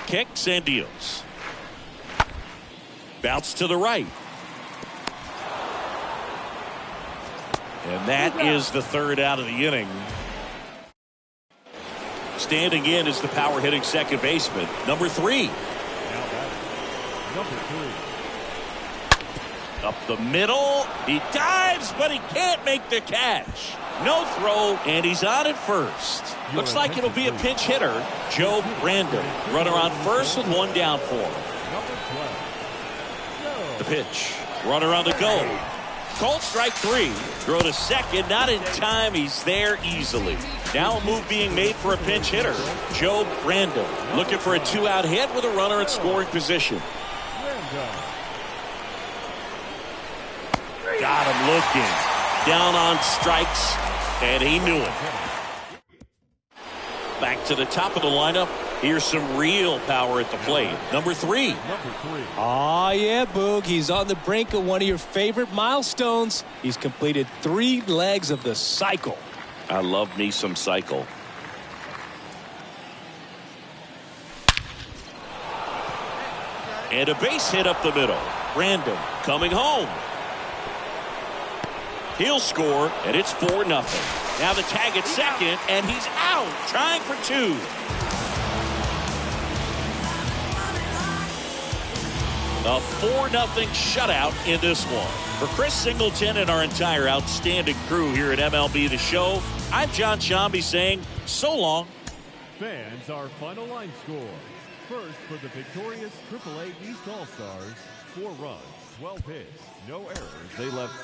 Kicks and deals. Bounce to the right. And that is the third out of the inning. Standing in is the power hitting second baseman, number 3. Number 3. Up the middle. He dives, but he can't make the catch. No throw, and he's on at first. Looks like it'll be a pinch hitter, Joe Brandon. Runner on first with one down for him. The pitch. Runner on the go. Called strike 3. Throw to second. Not in time. He's there easily. Now a move being made for a pinch hitter, Joe Brandon. Looking for a 2-out hit with a runner in scoring position. Got him looking. Down on strikes, and he knew it. Back to the top of the lineup. Here's some real power at the plate. Number 3. Oh, yeah, Boog. He's on the brink of one of your favorite milestones. He's completed 3 legs of the cycle. I love me some cycle. And a base hit up the middle. Brandon coming home. He'll score, and it's 4-0. Now the tag at second, and he's out, trying for 2. A 4-0 shutout in this one. For Chris Singleton and our entire outstanding crew here at MLB The Show, I'm John Shambi saying so long. Fans, our final line score. First for the victorious AAA East All-Stars, 4 runs, 12 hits, no errors. They left.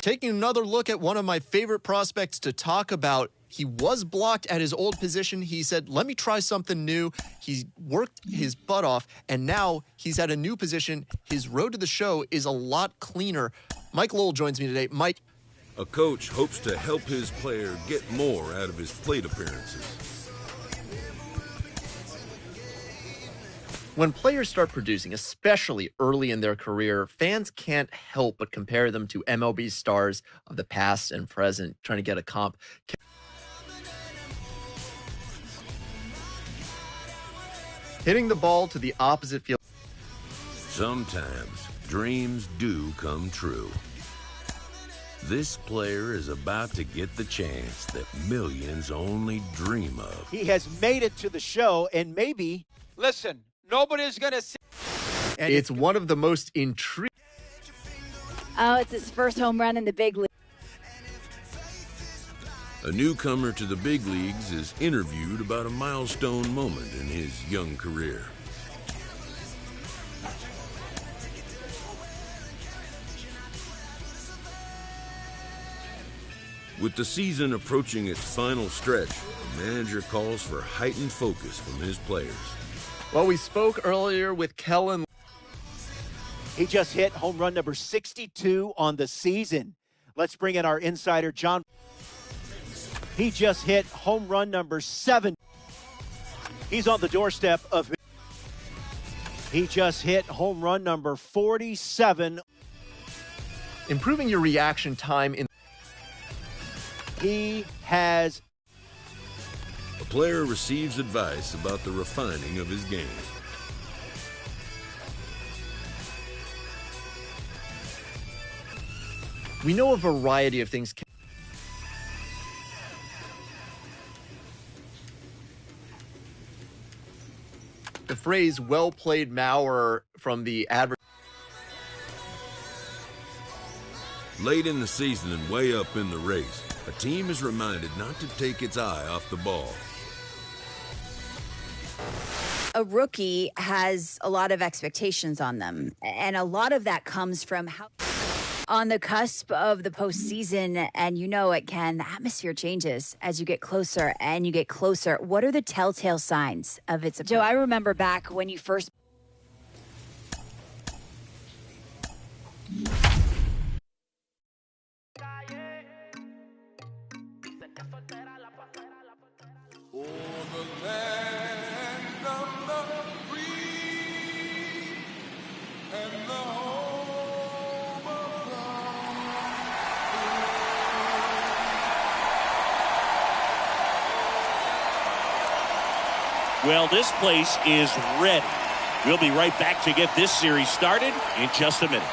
Taking another look at one of my favorite prospects to talk about. He was blocked at his old position. He said, let me try something new. He worked his butt off, and now he's at a new position. His road to the show is a lot cleaner. Mike Lowell joins me today. Mike. A coach hopes to help his player get more out of his plate appearances. When players start producing, especially early in their career, fans can't help but compare them to MLB stars of the past and present, trying to get a comp. Hitting the ball to the opposite field. Sometimes dreams do come true. This player is about to get the chance that millions only dream of. He has made it to the show, and maybe, listen, nobody's going to see. And it's one of the most intriguing. Oh, it's his first home run in the big league. A newcomer to the big leagues is interviewed about a milestone moment in his young career. With the season approaching its final stretch, the manager calls for heightened focus from his players. Well, we spoke earlier with Kellen. He just hit home run number 62 on the season. Let's bring in our insider, John. He just hit home run number 7. He's on the doorstep of. He just hit home run number 47. Improving your reaction time in. He has. A player receives advice about the refining of his game. We know a variety of things. The phrase "well played, Mauer" from the advert. Late in the season and way up in the race, a team is reminded not to take its eye off the ball. A rookie has a lot of expectations on them, and a lot of that comes from how on the cusp of the postseason, and you know it can, the atmosphere changes as you get closer and you get closer. What are the telltale signs of its approach? Joe, I remember back when you first... Well, this place is ready. We'll be right back to get this series started in just a minute.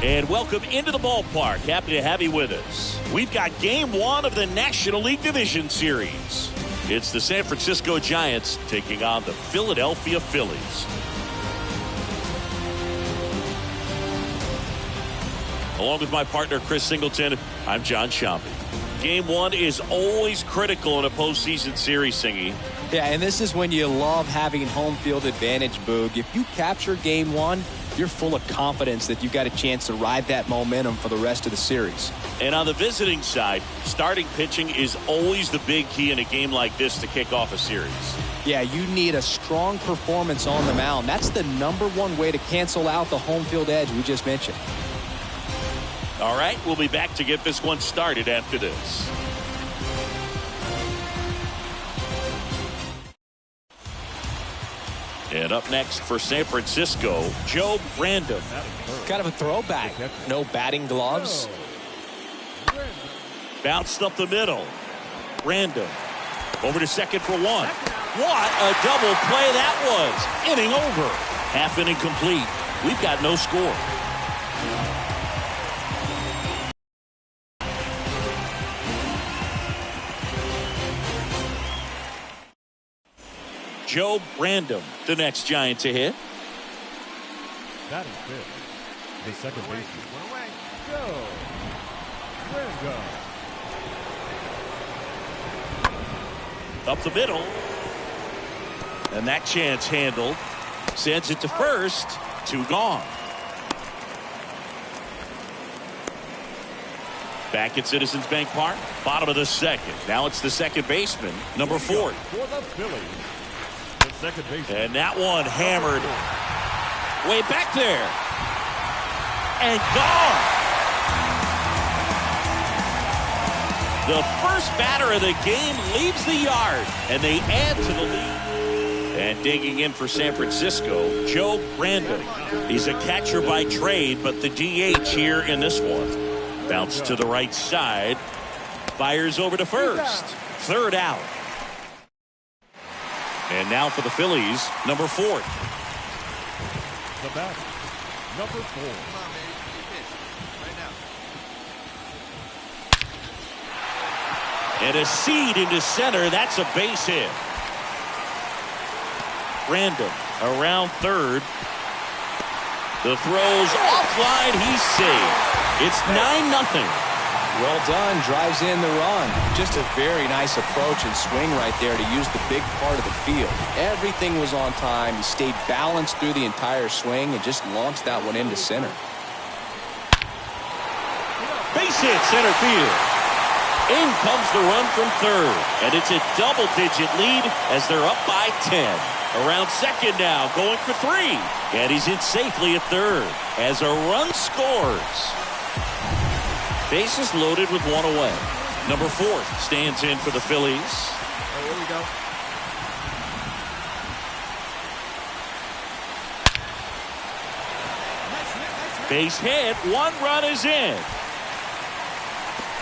And welcome into the ballpark. Happy to have you with us. We've got game one of the National League Division Series. It's the San Francisco Giants taking on the Philadelphia Phillies. Along with my partner, Chris Singleton, I'm John Shampi. Game one is always critical in a postseason series, Singy. Yeah, and this is when you love having home field advantage, Boog. If you capture game one, you're full of confidence that you've got a chance to ride that momentum for the rest of the series. And on the visiting side, starting pitching is always the big key in a game like this to kick off a series. Yeah, you need a strong performance on the mound. That's the #1 way to cancel out the home field edge we just mentioned. All right, we'll be back to get this one started after this. And up next for San Francisco, Joe Random. Kind of a throwback. No batting gloves. Bounced up the middle. Random. Over to second for one. What a double play that was. Inning over. Half inning complete. We've got no score. Joe Random, the next Giant to hit. That is fifth. The second baseman. Joe Random. Up the middle. And that chance handled. Sends it to first. 2 gone. Back at Citizens Bank Park. Bottom of the second. Now it's the second baseman, number 4. For the Phillies. Second base. And that one hammered way back there. And gone. The first batter of the game leaves the yard. And they add to the lead. And digging in for San Francisco, Joe Random. He's a catcher by trade, but the DH here in this one. Bounce to the right side. Fires over to first. Third out. And now for the Phillies, number 4. The batter, number 4. And a seed into center. That's a base hit. Random around third. The throw's offline. He's saved. It's 9-0. Well done. Drives in the run. Just a very nice approach and swing right there to use the big part of the field. Everything was on time. He stayed balanced through the entire swing and just launched that one into center. Base hit center field. In comes the run from third. And it's a double-digit lead as they're up by 10. Around second now, going for 3. And he's in safely at third as a run scores. Bases loaded with 1 away. Number 4 stands in for the Phillies. Oh, here we go. Base hit. 1 run is in.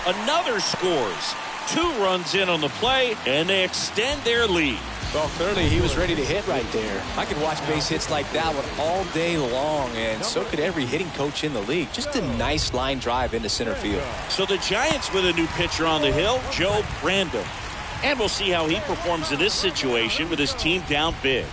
Another scores. 2 runs in on the play, and they extend their lead. Well, clearly he was ready to hit right there. I could watch base hits like that one all day long, and so could every hitting coach in the league. Just a nice line drive into center field. So the Giants with a new pitcher on the hill, Joe Random. And we'll see how he performs in this situation with his team down big.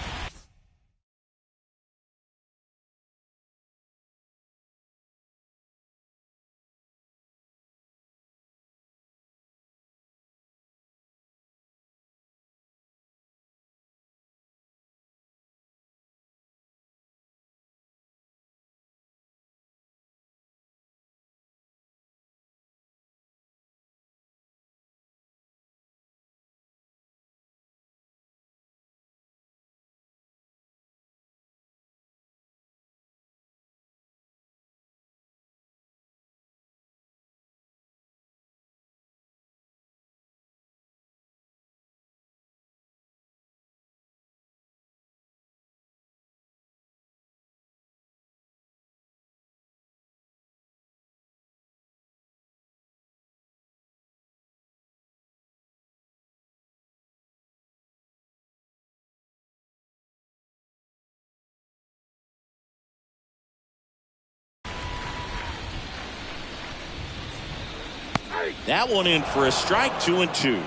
That one in for a strike, 2-2.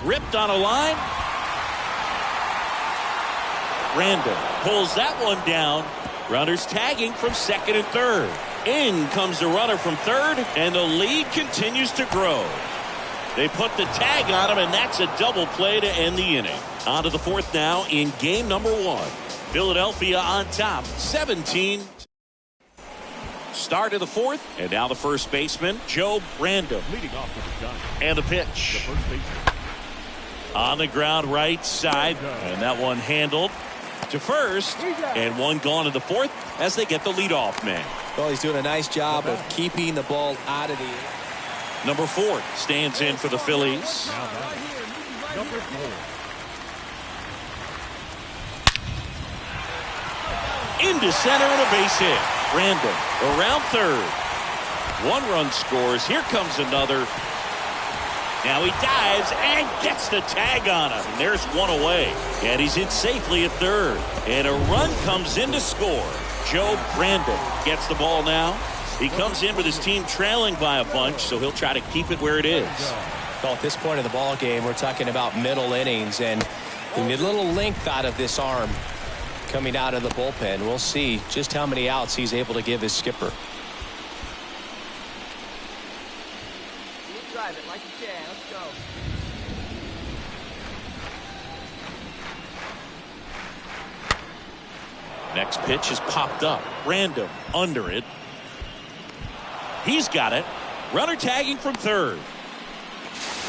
Ripped on a line. Random pulls that one down. Runners tagging from second and third. In comes the runner from third, and the lead continues to grow. They put the tag on him, and that's a double play to end the inning. On to the fourth now in game number 1. Philadelphia on top, 17. Start of the fourth, and now the first baseman, Joe Random. Leading off with the gun. And the The pitch. first baseman. On the ground right side, and that one handled to first, and one gone in the fourth as they get the leadoff man. Well, he's doing a nice job of keeping the ball out of the air. Number 4 stands in for the Phillies. Now batting. Number 4. Into center and a base hit. Random around third. 1 run scores. Here comes another. Now he dives and gets the tag on him. And there's one away. And he's in safely at third. And a run comes in to score. Joe Random gets the ball now. He comes in with his team trailing by a bunch, so he'll try to keep it where it is. Well, at this point of the ball game, we're talking about middle innings, and we need a little length out of this arm coming out of the bullpen. We'll see just how many outs he's able to give his skipper. Drive it like you can. Let's go. Next pitch is popped up. Random under it. He's got it. Runner tagging from third.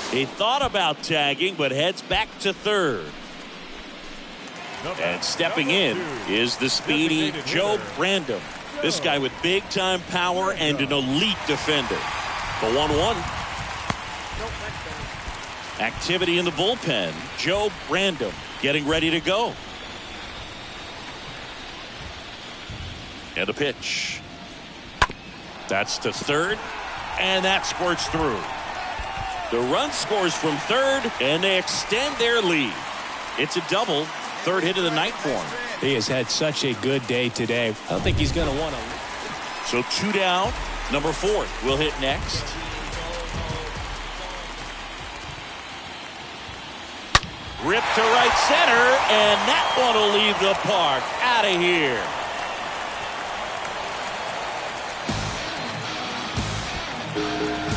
He thought about tagging, but heads back to third. And stepping in is the speedy Joe Random. This guy with big-time power and an elite defender. The 1-1. Activity in the bullpen. Joe Random getting ready to go. And a pitch. That's to third, and that squirts through. The run scores from third, and they extend their lead. It's a double, third hit of the night for him. He has had such a good day today. I don't think he's going to want to. So 2 down. Number 4 will hit next. Rip to right center, and that one will leave the park. Out of here.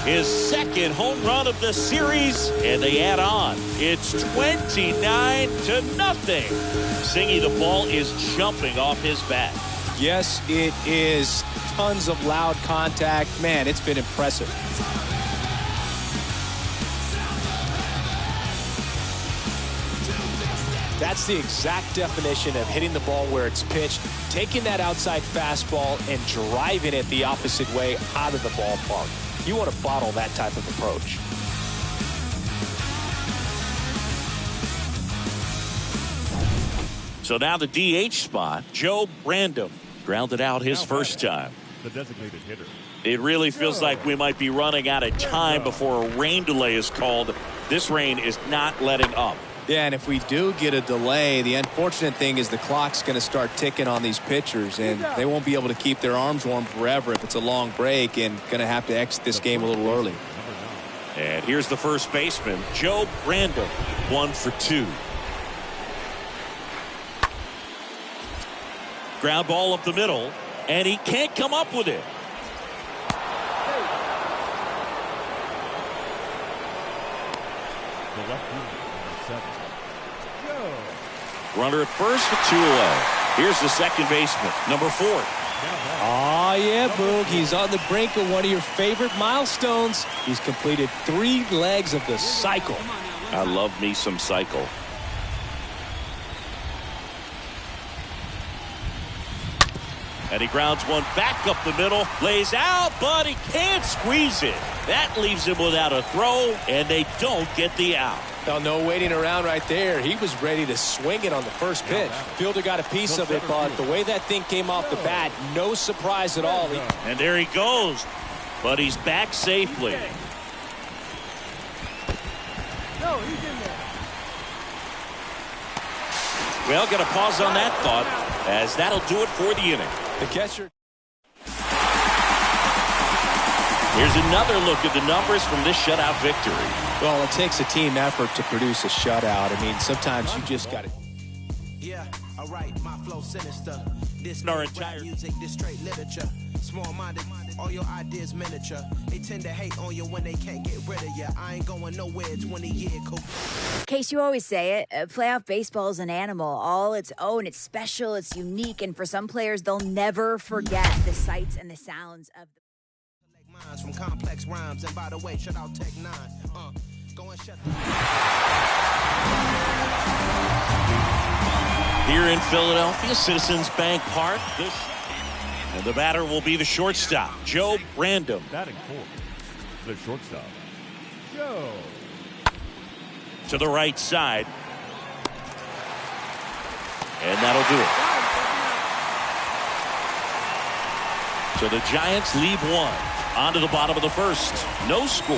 His second home run of the series, and they add on. It's 29-0. Singy, the ball is jumping off his bat. Yes, it is. Tons of loud contact. Man, it's been impressive. That's the exact definition of hitting the ball where it's pitched, taking that outside fastball and driving it the opposite way out of the ballpark. You want to bottle that type of approach. So now the DH spot, Joe Random grounded out his first time. The designated hitter. It really feels like we might be running out of time before a rain delay is called. This rain is not letting up. Yeah, and if we do get a delay, the unfortunate thing is the clock's going to start ticking on these pitchers, and they won't be able to keep their arms warm forever if it's a long break, and going to have to exit this game a little early. And here's the first baseman, Joe Random, 1 for 2. Ground ball up the middle, and he can't come up with it. The left fielder, 7. Runner at first with 2 away. Here's the second baseman, number 4. Oh, yeah, Boog. He's on the brink of one of your favorite milestones. He's completed 3 legs of the cycle. I love me some cycle. And he grounds one back up the middle, lays out, but he can't squeeze it. That leaves him without a throw, and they don't get the out. Well, no waiting around right there. He was ready to swing it on the first pitch. Fielder got a piece of it, but the way that thing came off the bat, no surprise at all. And there he goes, but he's back safely. No, he's in there. Well, got to pause on that thought, as that'll do it for the inning. The catcher. Here's another look at the numbers from this shutout victory. Well, it takes a team effort to produce a shutout. I mean, sometimes you just got to. Yeah, all right, my flow sinister. This Our rap entire music, this straight literature. Small-minded, all your ideas miniature. They tend to hate on you when they can't get rid of you. I ain't going nowhere, 20-year cool. Case, you always say it, playoff baseball is an animal, all its own. It's special, it's unique, and for some players, they'll never forget the sights and the sounds of the Minds from complex rhymes, and by the way, shut out Tech 9. Go and shut Here in Philadelphia, Citizens Bank Park. And the batter will be the shortstop, Joe Random. Batting fourth, the shortstop, Joe. To the right side. And that'll do it. So the Giants leave one. On to the bottom of the first. No score.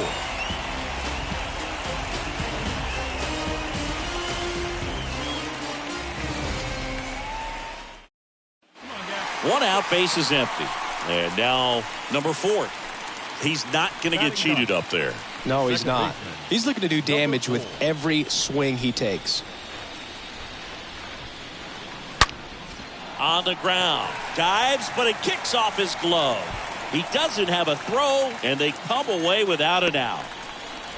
One out, base is empty. And now number 4. He's not going to get cheated up there. No, he's not. He's looking to do damage with every swing he takes. On the ground. Dives, but it kicks off his glove. He doesn't have a throw, and they come away without an out.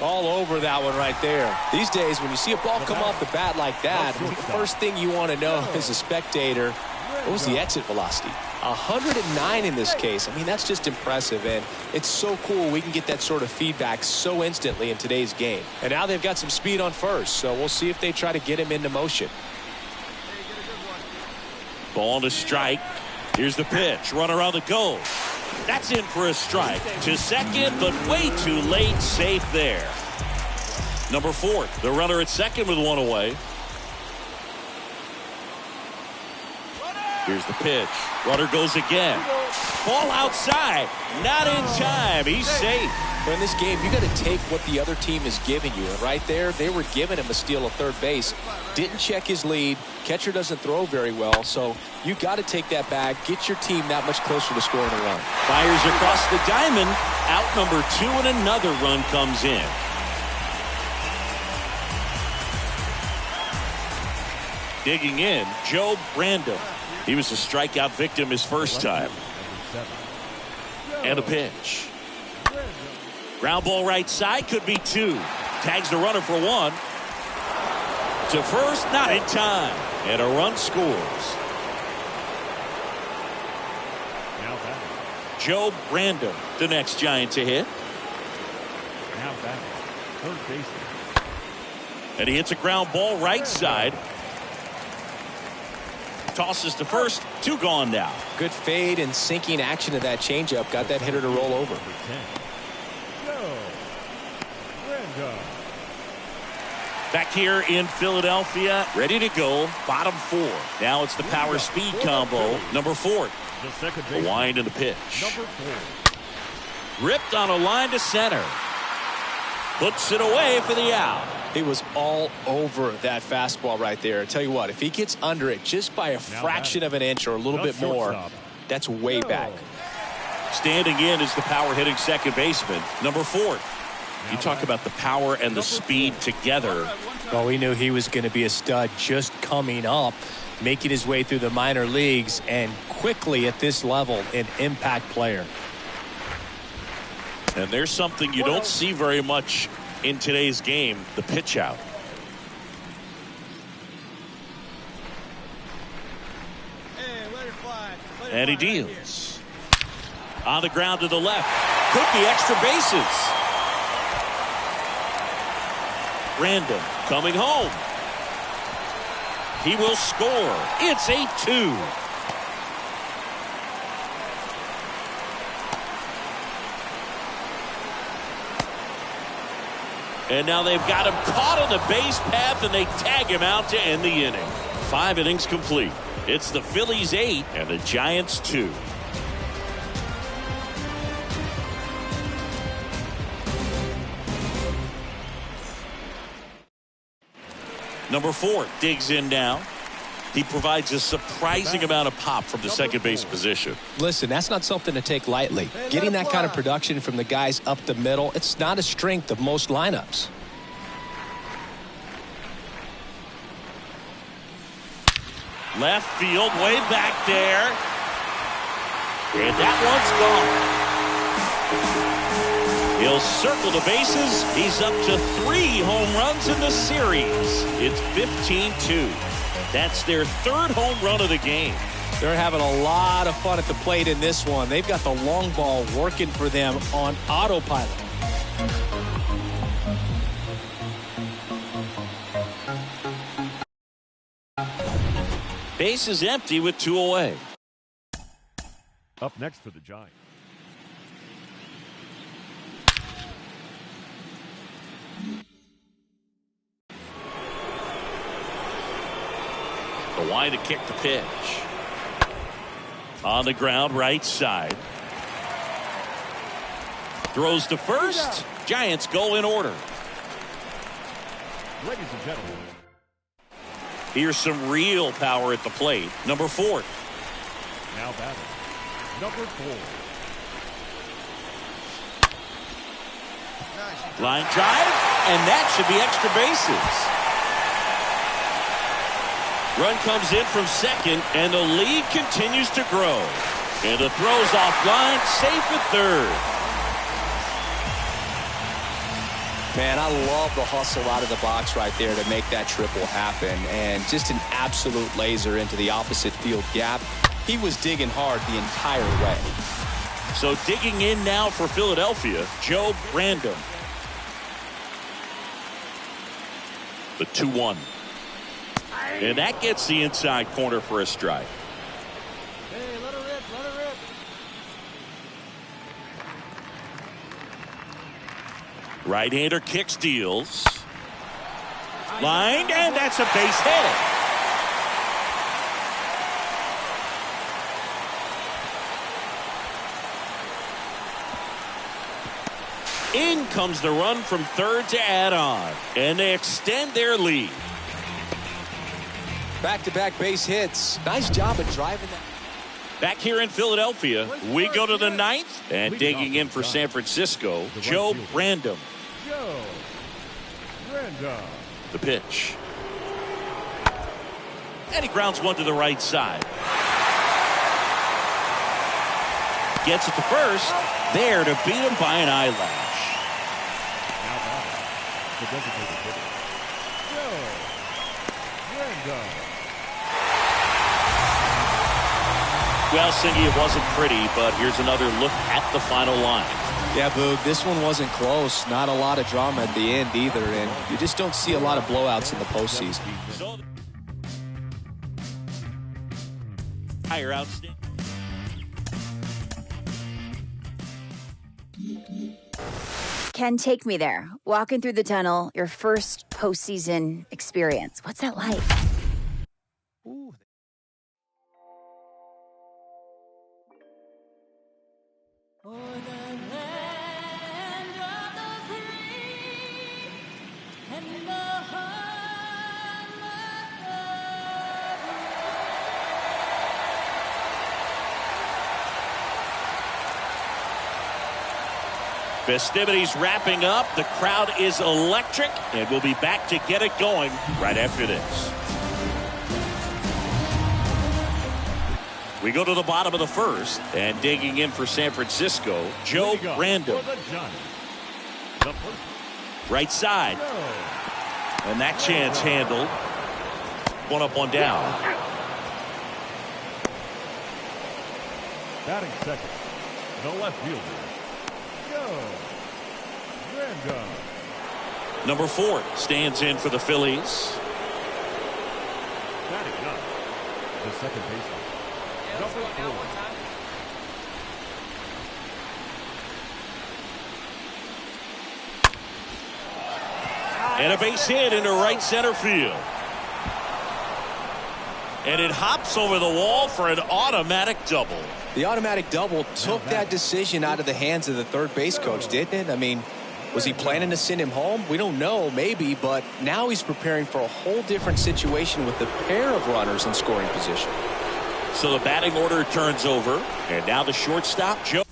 All over that one right there. These days, when you see a ball come off the bat like that, the first thing you want to know as a spectator, what was the exit velocity? 109 in this case. I mean, that's just impressive, and it's so cool we can get that sort of feedback so instantly in today's game. And now they've got some speed on first, so we'll see if they try to get him into motion. Ball to strike. Here's the pitch. Runner on the go. That's in for a strike. To second, but way too late. Safe there. Number 4, the runner at second with one away. Here's the pitch. Runner goes again. Ball outside. Not in time. He's safe. But in this game, you got to take what the other team is giving you. And right there, they were giving him a steal at third base. Didn't check his lead. Catcher doesn't throw very well. So you got to take that back. Get your team that much closer to scoring a run. Fires across the diamond. Out number 2, and another run comes in. Digging in, Joe Random. He was a strikeout victim his first time. And a pitch. Ground ball right side, could be 2. Tags the runner for 1. To first, not in time. And a run scores. Now batting. Joe Random, the next Giant to hit. Now batting. Third baseman. And he hits a ground ball right side. Tosses to first. 2 gone now. Good fade and sinking action of that changeup. Got that hitter to roll over. Number 10, Joe Random. Back here in Philadelphia, ready to go. Bottom 4. Now it's the power speed combo. Number 4. The second The baseman, wind and the pitch. number 4. Ripped on a line to center. Puts it away for the out. He was all over that fastball right there. I tell you what, if he gets under it just by a fraction of an inch or a little bit more, that's way back. Standing in is the power hitting second baseman, number 4. You talk about the power and the speed together. Well, we knew he was going to be a stud just coming up, making his way through the minor leagues, and quickly at this level, an impact player. And there's something you don't see very much in today's game, the pitch out. And he deals. On the ground to the left. Could be extra bases. Random coming home. He will score. It's 8-2. And now they've got him caught on the base path, and they tag him out to end the inning. 5 innings complete. It's the Phillies 8 and the Giants 2. Number 4 digs in now. He provides a surprising amount of pop from the second base position. Listen, that's not something to take lightly. Getting that kind of production from the guys up the middle, it's not a strength of most lineups. Left field, way back there. And that one's gone. He'll circle the bases. He's up to 3 home runs in the series. It's 15-2. That's their 3rd home run of the game. They're having a lot of fun at the plate in this one. They've got the long ball working for them on autopilot. Base is empty with 2 away. Up next for the Giants. The line to kick the pitch. On the ground, right side. Throws to first. Giants go in order. Ladies and gentlemen. Here's some real power at the plate. Number 4. Now batting. Number 4. Line drive, and that should be extra bases. Run comes in from second, and the lead continues to grow. And the throw's offline, safe at third. Man, I love the hustle out of the box right there to make that triple happen. And just an absolute laser into the opposite field gap. He was digging hard the entire way. So digging in now for Philadelphia, Joe Brandon. The 2-1. And that gets the inside corner for a strike. Hey, let her rip, let her rip. Right-hander kick steals. Lined, and that's a base hit. In comes the run from third to add on, and they extend their lead. Back-to-back base hits. Nice job of driving that. Back here in Philadelphia, we go to the 9th, and digging in for San Francisco, Joe Brandon. Joe Brandon. The pitch. And he grounds one to the right side. Gets it to first. There to beat him by an eyelash. Now batting. The designated hitter. Joe Brandon. Well, Cindy, it wasn't pretty, but here's another look at the final line. Yeah, Boog, this one wasn't close. Not a lot of drama at the end either, and you just don't see a lot of blowouts in the postseason. So, higher outstanding. Ken, take me there. Walking through the tunnel, your first postseason experience. What's that like? Ooh. Festivities wrapping up. The crowd is electric, and we'll be back to get it going right after this. We go to the bottom of the first, and digging in for San Francisco, Joe Brandon. Right side. And that chance handled. One up, one down. Batting second. The left fielder. Joe Brandon. Number 4 stands in for the Phillies. Batting up. The second baseman. Number 4. And a base hit into right center field. And it hops over the wall for an automatic double. The automatic double took that decision out of the hands of the third base coach, didn't it? I mean, Was he planning to send him home? We don't know, maybe, but now he's preparing for a whole different situation with a pair of runners in scoring position. So the batting order turns over, and now the shortstop, Joe.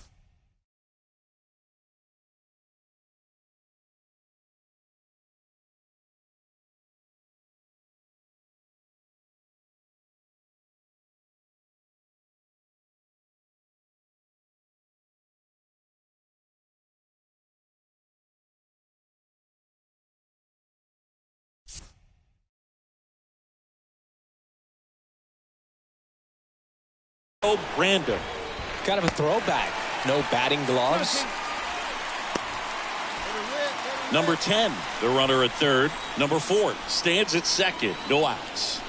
Random. Kind of a throwback. No batting gloves. Number 10, the runner at third. Number 4 stands at second. No outs.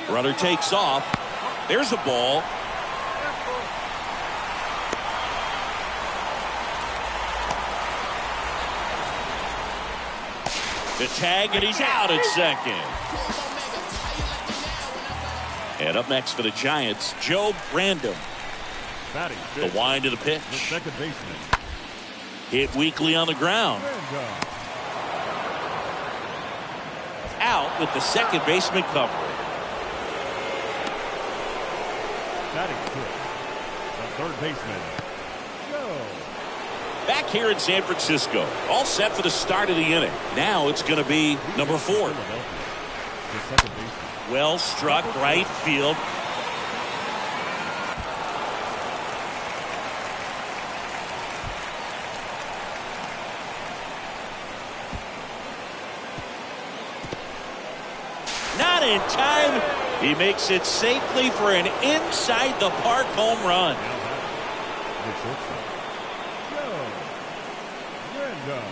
Runner takes off. There's a ball. The tag, and he's out at second. And up next for the Giants, Joe Random. The wind of the pitch. The second baseman. Hit weakly on the ground. Out with the second baseman covering. Batting fifth. The third baseman. Joe. Back here in San Francisco, all set for the start of the inning. Now it's going to be number 4. The second baseman. Well struck right field. Not in time. He makes it safely for an inside the park home run. Joe Random.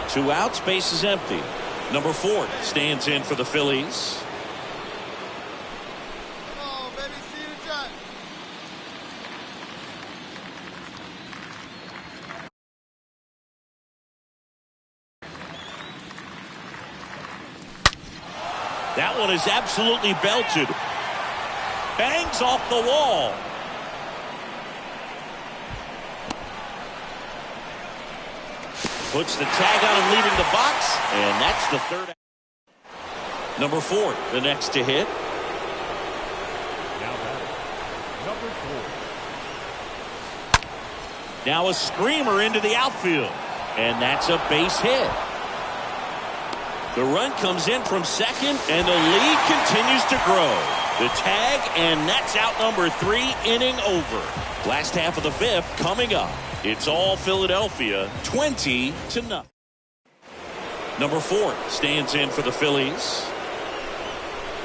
Two outs, base is empty. Number 4 stands in for the Phillies. That one is absolutely belted. Bangs off the wall. Puts the tag on him leaving the box, and that's the third. Number 4, the next to hit. Now batting. Number 4. Now a screamer into the outfield, and that's a base hit. The run comes in from second, and the lead continues to grow. The tag, and that's out number 3, inning over. Last half of the 5th coming up. It's all Philadelphia, 20-0. Number 4 stands in for the Phillies.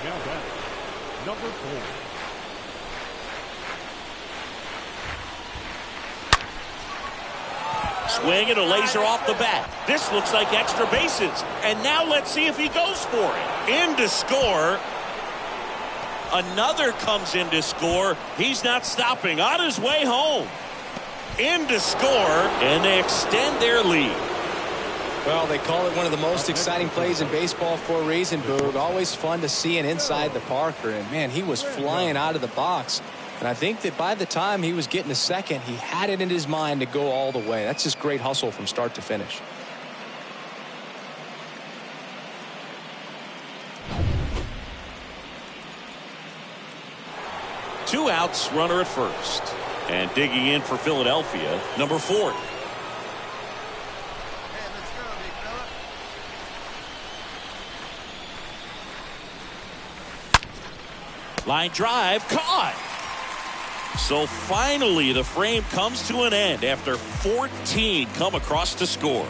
Now batting. Number 4. Swing and a laser off the bat. This looks like extra bases. And now let's see if he goes for it. In to score. Another comes in to score. He's not stopping. On his way home. In to score. And they extend their lead. Well, they call it one of the most exciting plays in baseball for a reason, Boog. Always fun to see an inside the Parker. And, man, he was flying out of the box. And I think that by the time he was getting to second, he had it in his mind to go all the way. That's just great hustle from start to finish. Two outs, runner at first. And digging in for Philadelphia, number 4. Line drive, caught. So finally the frame comes to an end after 14 come across to score.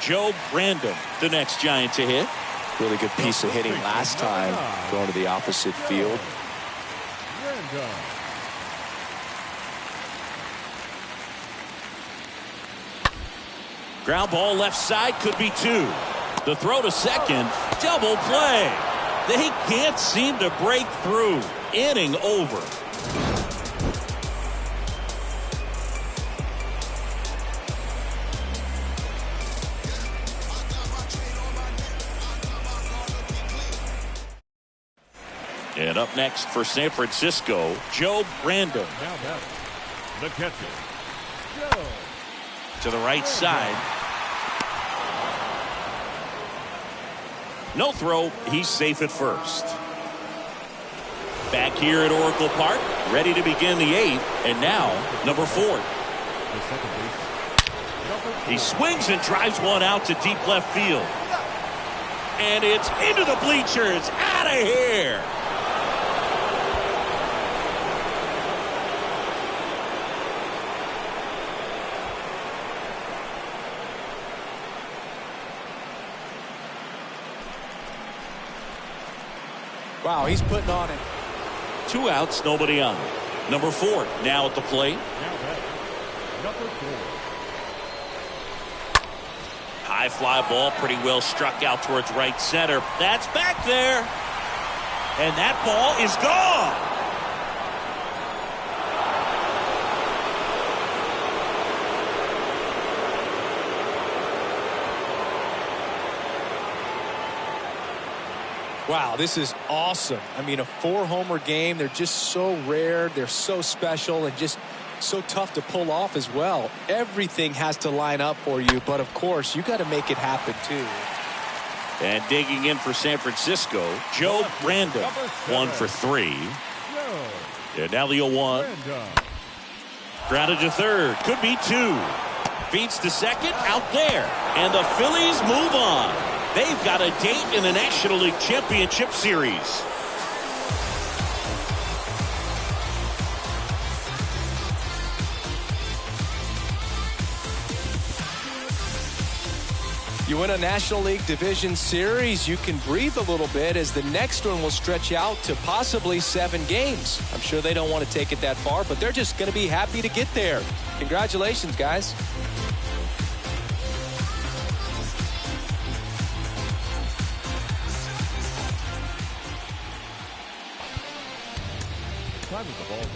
Joe Random, the next Giant to hit. Really good piece of hitting last time, going to the opposite field. Random. Ground ball left side, could be 2. The throw to second, double play. They can't seem to break through. Inning over. up next for San Francisco, Joe Brandon. Now batting, the catcher, Joe. To the right side. No throw. He's safe at first. Back here at Oracle Park, ready to begin the 8th, and now number 4. The second base. He swings and drives one out to deep left field. And it's into the bleachers. Out of here. Wow, he's putting on it. 2 outs, nobody on. Number 4 now at the plate. Now batting, number 4. High fly ball, pretty well struck out towards right center. That's back there. And that ball is gone. Wow, this is awesome. I mean, a 4-homer game. They're just so rare. They're so special and just so tough to pull off as well. Everything has to line up for you, but of course, you got to make it happen too. And digging in for San Francisco, Joe Brandon, 1 for 3. And now the 0-1. Grounded to third, could be 2. Feeds to second, out there. And the Phillies move on. They've got a date in the National League Championship Series. You win a National League Division Series, you can breathe a little bit as the next one will stretch out to possibly 7 games. I'm sure they don't want to take it that far, but they're just going to be happy to get there. Congratulations, guys. Time of the ball game.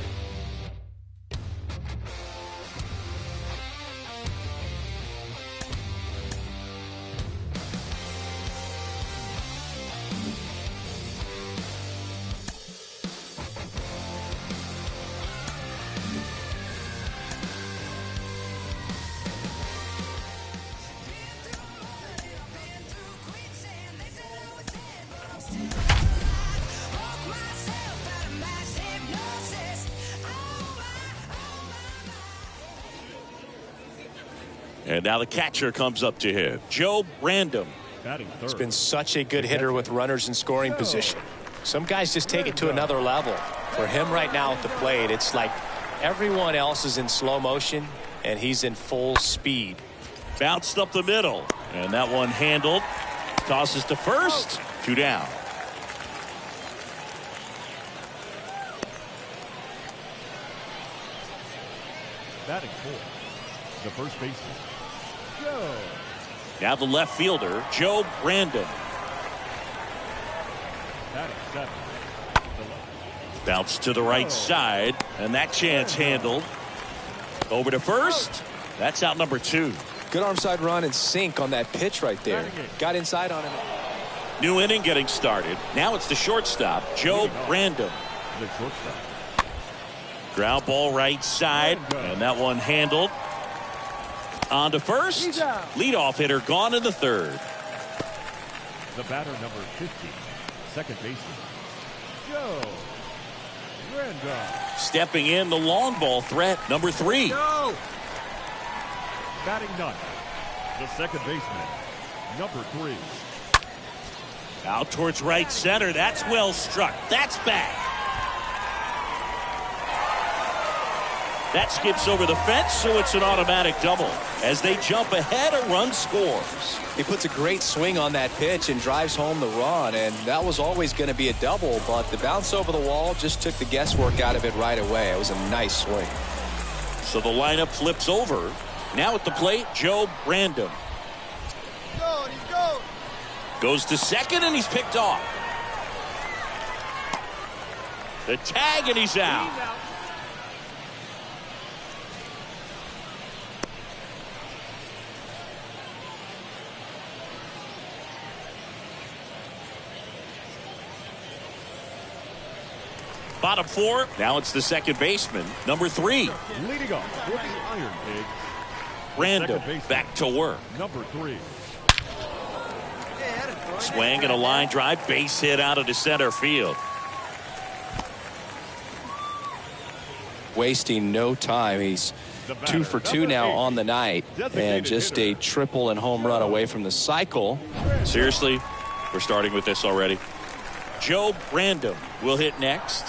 And now the catcher comes up to him, Joe Brandon. Batting third. He's been such a good hitter with runners in scoring position. Some guys just take it to another level. For him right now at the plate, it's like everyone else is in slow motion and he's in full speed. Bounced up the middle, and that one handled. Tosses to first, 2 down. Batting fourth. The first baseman, Joe. Now the left fielder, Joe Brandon. Batting seventh. The left. Bounce to the right side, and that chance handled. Over to first. That's out number 2. Good arm side run and sink on that pitch right there. Got inside on him. New inning getting started. Now it's the shortstop, Joe Brandon. The shortstop. Ground ball right side, and that one handled. On to first. Leadoff hitter gone in the third. The batter number 50. Second baseman, Joe Brandon. Stepping in, the long ball threat, number 3. Batting ninth. The second baseman, number 3. Out towards right center. That's well struck. That's back. That skips over the fence, so it's an automatic double. As they jump ahead, a run scores. He puts a great swing on that pitch and drives home the run, and that was always going to be a double, but the bounce over the wall just took the guesswork out of it right away. It was a nice swing. So the lineup flips over. Now at the plate, Joe Brandon. Goes to second, and he's picked off. The tag, and he's out. Bottom 4. Now it's the second baseman, number 3. Leading off with the Iron Pigs, Random back to work. number 3. Swing and a line drive, base hit out of the center field. Wasting no time. He's 2 for 2 now on the night, and just a triple and home run away from the cycle. Seriously, we're starting with this already. Joe Random will hit next.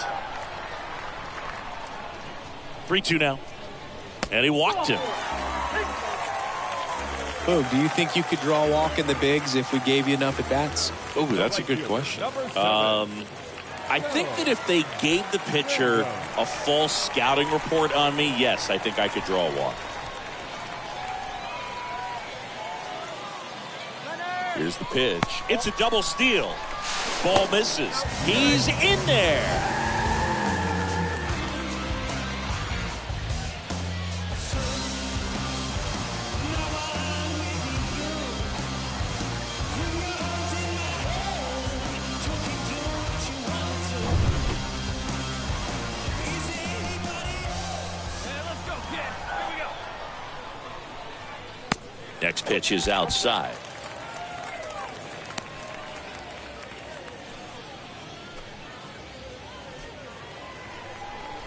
3-2 now. And he walked him. Boog, do you think you could draw a walk in the bigs if we gave you enough at-bats? Oh, that's a good question. I think that if they gave the pitcher a false scouting report on me, yes, I think I could draw a walk. Here's the pitch. It's a double steal. Ball misses. He's in there. Next pitch is outside.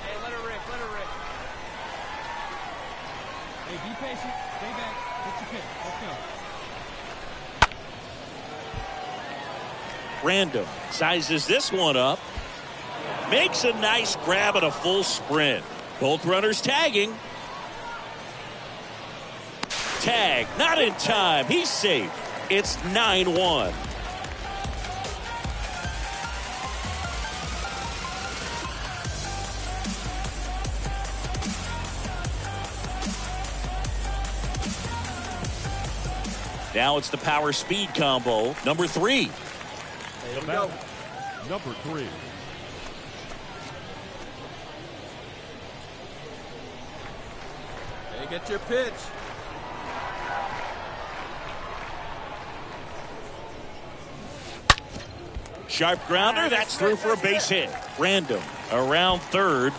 Hey, let her rip. Hey, be patient. Stay back. Get your pitch. Let's go. Random sizes this one up. Makes a nice grab at a full sprint. Both runners tagging. Tag, not in time. He's safe. It's 9-1. Now it's the power speed combo, number 3. The batter, number 3. Hey, get your pitch. Sharp grounder, that's through for a base hit. Random around third.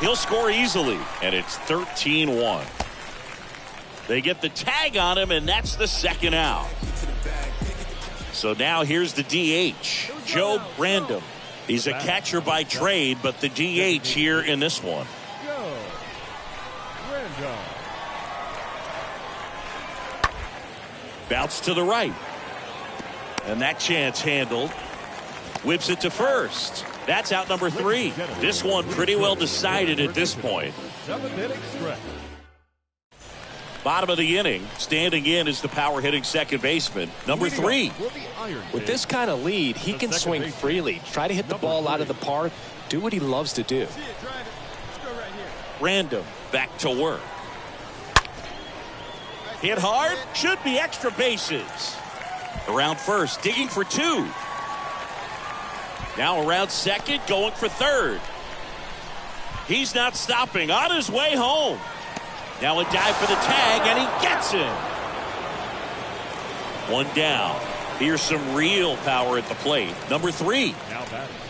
He'll score easily, and it's 13-1. They get the tag on him, and that's the second out. So now here's the DH, Joe Random. He's a catcher by trade, but the DH here in this one. Go. Random. Bounce to the right. And that chance handled. Whips it to first. That's out number 3. This one pretty well decided at this point. 7-inning stretch. Bottom of the inning, standing in is the power hitting second baseman, number 3. With this kind of lead, he can swing freely, try to hit the ball out of the park, do what he loves to do. Random back to work. Hit hard, should be extra bases. Around first, digging for 2. Now around second, going for third. He's not stopping, on his way home. Now a dive for the tag, and he gets him. 1 down. Here's some real power at the plate. Number 3.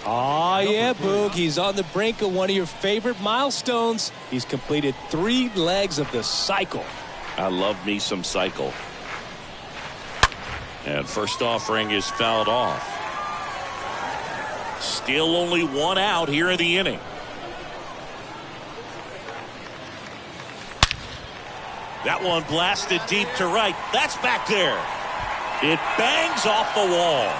Oh, yeah, Boog. He's on the brink of one of your favorite milestones. He's completed 3 legs of the cycle. I love me some cycle. And first offering is fouled off. Still only 1 out here in the inning. That one blasted deep to right. That's back there. It bangs off the wall.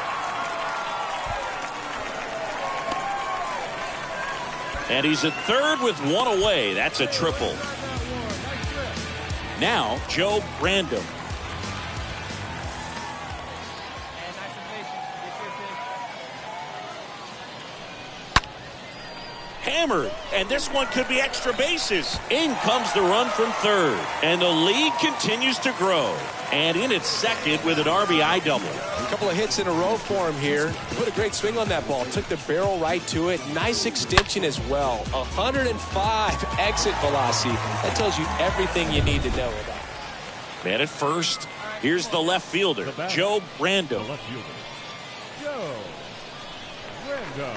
And he's at third with 1 away. That's a triple. Now, Joe Random. Hammered, and this one could be extra bases. In comes the run from third, and the lead continues to grow. And in its second with an RBI double. A couple of hits in a row for him here. Put a great swing on that ball. Took the barrel right to it. Nice extension as well. 105 exit velocity. That tells you everything you need to know about it. Man at first. Here's the left fielder, Joe Random. Joe Random.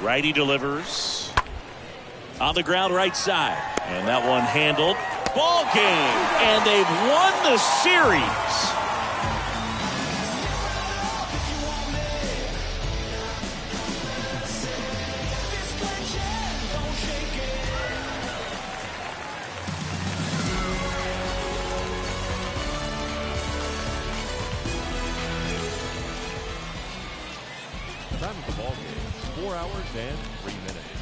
Righty delivers. On the ground right side. And that one handled. Ball game. And they've won the series. Time of the ball game, 4 hours and 3 minutes.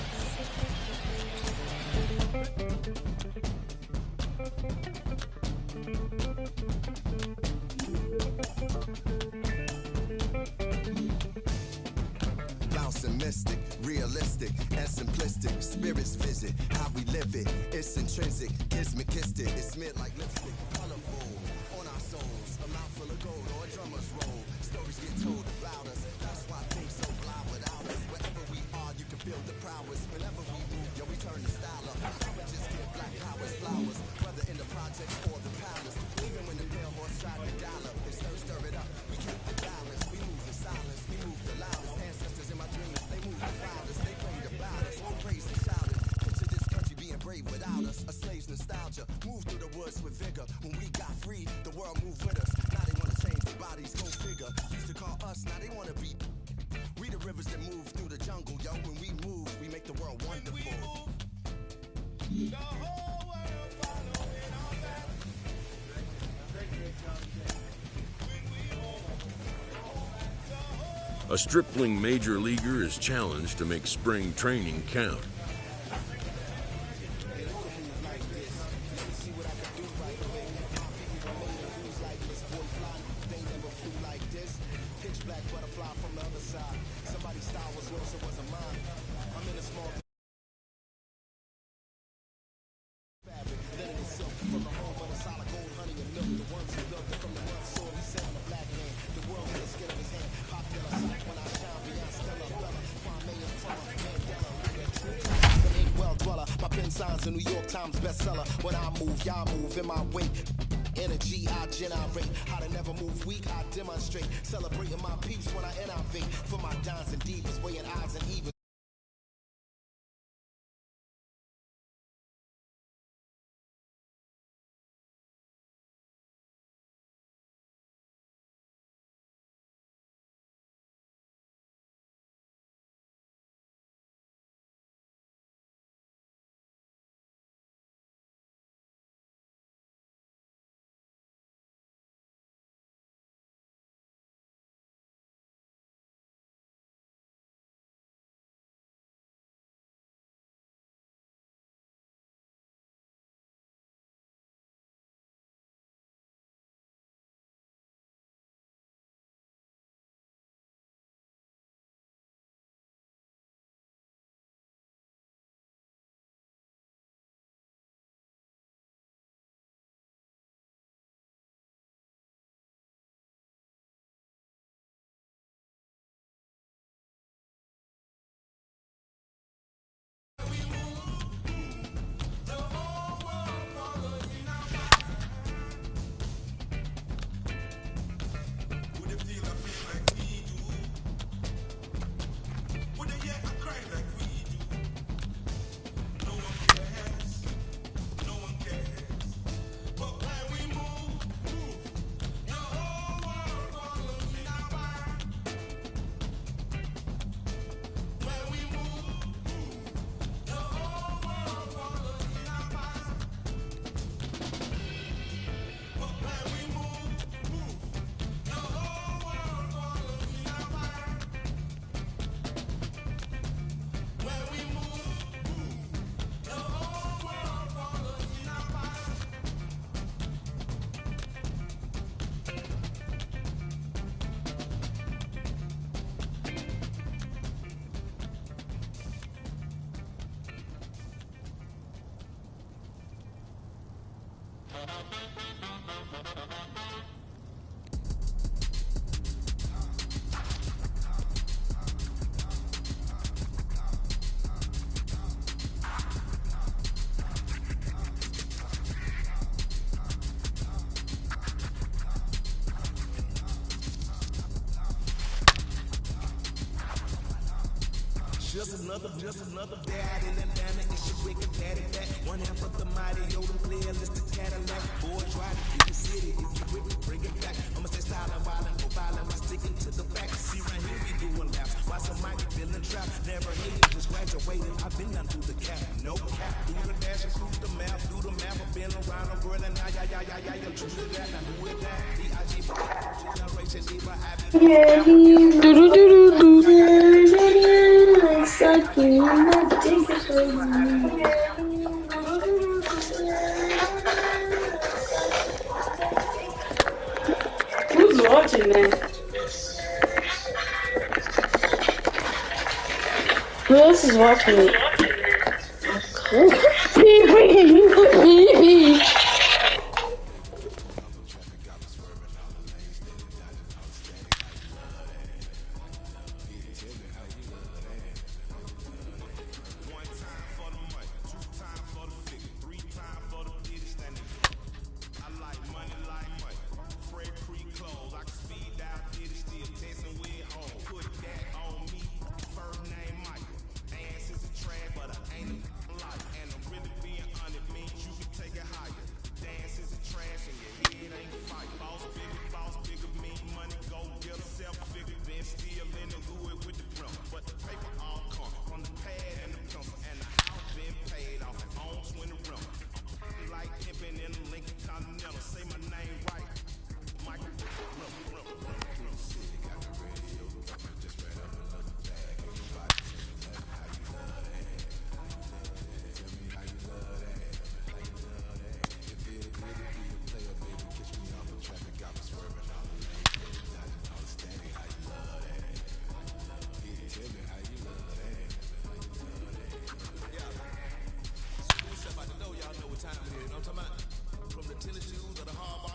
Bouncing mystic, realistic, and simplistic. Spirits visit how we live it. It's intrinsic, kismet kissed it. It's smeared like lipstick. Colorful on our souls. A mouth full of gold or a drummer's roll. Stories get told about us. That's why things so blind without us. Wherever we are, you can feel the prowess. Whenever we move, yo, we turn the style up. We just give black powers flowers. Whether in the projects or the palace. Even when the pale horse tried to dial up, they stir it up. We keep the balance. We move in silence. We move the loudest. Ancestors in my dreams, they move the wildest. They prayed about us. Praise and shouted. Picture this country being brave without us. A slave's nostalgia. Move through the woods with vigor. When we got free, the world moved with us. Now they want to change their bodies, go figure. Used to call us, now they want to be. We the rivers that move through the jungle, yo. When we move, we make the world wonderful. The whole world following our back. A stripling major leaguer is challenged to make spring training count. Signs a New York Times bestseller. When I move, y'all move in my wake. Energy I generate. How to never move weak, I demonstrate. Celebrating my peace when I innovate. For my dons and divas, weighing odds and evens. Just another bad in Atlanta. It's your wicked daddy back. One half of the mighty Yoda playlist, the Cadillac. Boys ride through the city. If you with me, bring it back. I'ma stay silent, wildin', profiling. We sticking to the back. See right here, we doing laps. Why some might be feeling trapped. Never hated, just graduated. I've been down through the cap. No cap. Through the dash and through the map. Through the map. I've been around the world and yeah. True to that. Now who is that? B.I.G. generation. Diva, Who's watching that? Who else is watching it? From the tennis shoes or the hard